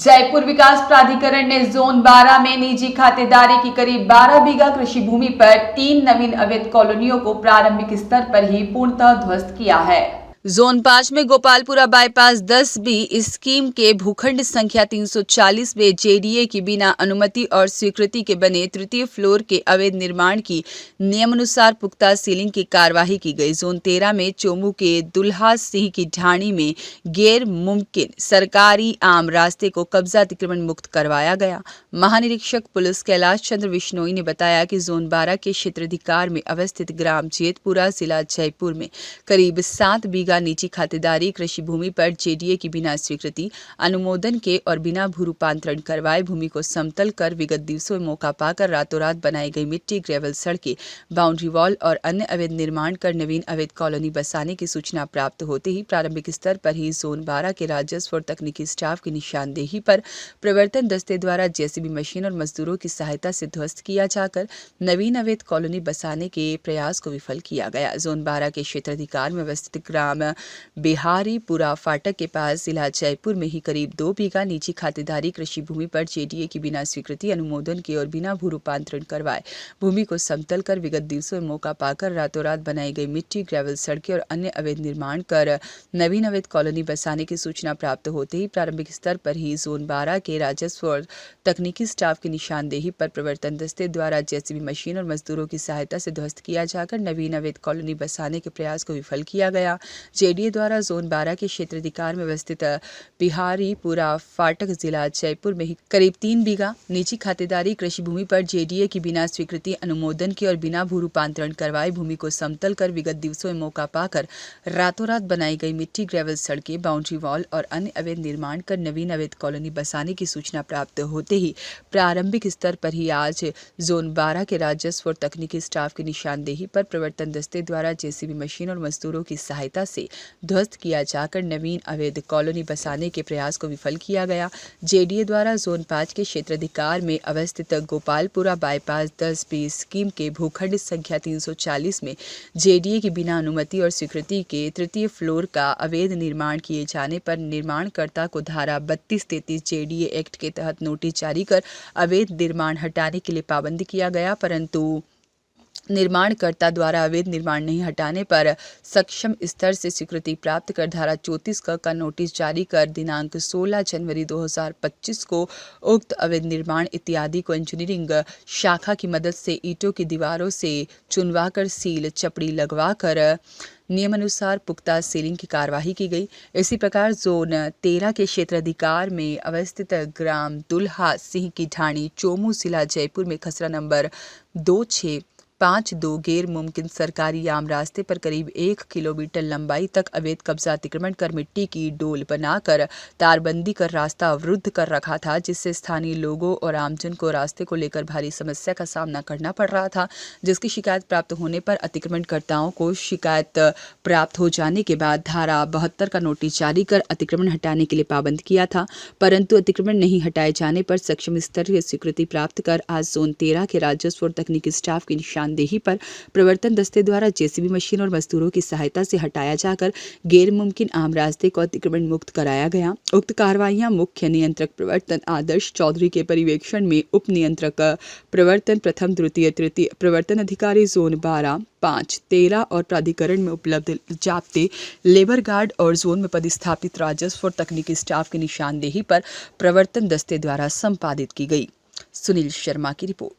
जयपुर विकास प्राधिकरण ने जोन 12 में निजी खातेदारी की करीब 12 बीघा कृषि भूमि पर 3 नवीन अवैध कॉलोनियों को प्रारंभिक स्तर पर ही पूर्णतः ध्वस्त किया है। जोन 5 में गोपालपुरा बाईपास 10B स्कीम के भूखंड संख्या 340 में जेडीए की बिना अनुमति और स्वीकृति के बने तृतीय फ्लोर के अवैध निर्माण की नियमानुसार पुख्ता सीलिंग की कार्यवाही की गई। जोन 13 में चोमू के दुल्हा सिंह की ढाणी में गैर मुमकिन सरकारी आम रास्ते को कब्जा अतिक्रमण मुक्त करवाया गया। महानिरीक्षक पुलिस कैलाश चंद्र बिश्नोई ने बताया कि जोन 12 के क्षेत्राधिकार में अवस्थित ग्राम जेतपुरा जिला जयपुर में करीब 7 बीघा निजी खातेदारी कृषि भूमि पर जेडीए की बिना स्वीकृति अनुमोदन के और बिना भू रूपांतरण करवाए भूमि को समतल कर विगत दिवसों में मौका पाकर रातों रात बनाई गई मिट्टी ग्रेवल सड़कें, बाउंड्री वॉल और अन्य अवैध निर्माण कर नवीन अवैध कॉलोनी बसाने की सूचना प्राप्त होते ही प्रारंभिक स्तर पर ही जोन 12 के राजस्व और तकनीकी स्टाफ की निशानदेही पर प्रवर्तन दस्ते द्वारा जेसीबी मशीन और मजदूरों की सहायता से ध्वस्त किया जाकर नवीन अवैध कॉलोनी बसाने के प्रयास को विफल किया गया। जोन 12 के क्षेत्राधिकार में अवस्थित ग्राम बिहारीपुरा फाटक के पास जिला जयपुर में ही करीब 2 बीघा निजी खातेदारी कृषि भूमि पर जेडीए की बिना स्वीकृति अनुमोदन के और बिना भू रूपांतरण करवाए भूमि को समतल कर विगत दिवसों में मौका पाकर रातों रात बनाई गई मिट्टी ग्रेवल सड़कें और अन्य अवैध निर्माण कर नवीन अवैध कॉलोनी बसाने की सूचना प्राप्त होते ही प्रारंभिक स्तर पर ही जोन 12 के राजस्व और तकनीकी स्टाफ की निशानदेही पर प्रवर्तन दस्ते द्वारा जेसीबी मशीन और मजदूरों की सहायता से ध्वस्त किया जाकर नवीन अवैध कॉलोनी बसाने के प्रयास को विफल किया गया। जेडीए द्वारा जोन 12 के क्षेत्राधिकार में अवस्थित बिहारीपुरा फाटक जिला जयपुर में ही करीब 3 बीघा निजी खातेदारी कृषि भूमि पर जेडीए की बिना स्वीकृति अनुमोदन के और बिना भू रूपांतरण करवाए भूमि को समतल कर विगत दिवसों में मौका पाकर रातों रात बनाई गई मिट्टी ग्रेवल सड़कें, बाउंड्री वॉल और अन्य अवैध निर्माण कर नवीन अवैध कॉलोनी बसाने की सूचना प्राप्त होते ही प्रारंभिक स्तर पर ही आज जोन 12 के राजस्व और तकनीकी स्टाफ की निशानदेही पर प्रवर्तन दस्ते द्वारा जेसीबी मशीन और मजदूरों की सहायता से ध्वस्त किया जाकर नवीन अवैध कॉलोनी बसाने के प्रयास को विफल किया गया। जेडीए द्वारा जोन 5 के क्षेत्राधिकार में अवस्थित गोपालपुरा बाईपास 10B स्कीम के भूखंड संख्या 340 में जेडीए की बिना अनुमति और स्वीकृति के तृतीय फ्लोर का अवैध निर्माण किए जाने पर निर्माणकर्ता को धारा 32-33 जेडीए एक्ट के तहत नोटिस जारी कर अवैध निर्माण हटाने के लिए पाबंद किया गया, परंतु निर्माणकर्ता द्वारा अवैध निर्माण नहीं हटाने पर सक्षम स्तर से स्वीकृति प्राप्त कर धारा 34 का नोटिस जारी कर दिनांक 16 जनवरी 2025 को उक्त अवैध निर्माण इत्यादि को इंजीनियरिंग शाखा की मदद से ईंटों की दीवारों से चुनवाकर सील चपड़ी लगवाकर नियमानुसार पुख्ता सीलिंग की कार्यवाही की गई। इसी प्रकार जोन 13 के क्षेत्राधिकार में अवस्थित ग्राम दुल्हा सिंह की ढाणी चोमू जिला जयपुर में खसरा नंबर 2652 गैर मुमकिन सरकारी आम रास्ते पर करीब 1 किलोमीटर लंबाई तक अवैध कब्जा अतिक्रमण कर मिट्टी की डोल बनाकर तारबंदी कर रास्ता अवरुद्ध कर रखा था, जिससे स्थानीय लोगों और आमजन को रास्ते को लेकर भारी समस्या का सामना करना पड़ रहा था। जिसकी शिकायत प्राप्त होने पर अतिक्रमणकर्ताओं को शिकायत प्राप्त हो जाने के बाद धारा 72 का नोटिस जारी कर अतिक्रमण हटाने के लिए पाबंद किया था, परंतु अतिक्रमण नहीं हटाए जाने पर सक्षम स्तर की स्वीकृति प्राप्त कर आज जोन 13 के राजस्व और तकनीकी स्टाफ की निशानदेही पर प्रवर्तन दस्ते द्वारा जेसीबी मशीन और मजदूरों की सहायता से हटाया जाकर गैर मुमकिन आम रास्ते को अतिक्रमण मुक्त कराया गया। उक्त कार्रवाइयां मुख्य नियंत्रक प्रवर्तन आदर्श चौधरी के पर्यवेक्षण में उप नियंत्रक प्रवर्तन प्रथम द्वितीय तृतीय प्रवर्तन अधिकारी जोन 12, 5, 13 और प्राधिकरण में उपलब्ध जाप्ते, लेबर गार्ड और जोन में पदस्थापित राजस्व और तकनीकी स्टाफ की निशानदेही पर प्रवर्तन दस्ते द्वारा संपादित की गई। सुनील शर्मा की रिपोर्ट।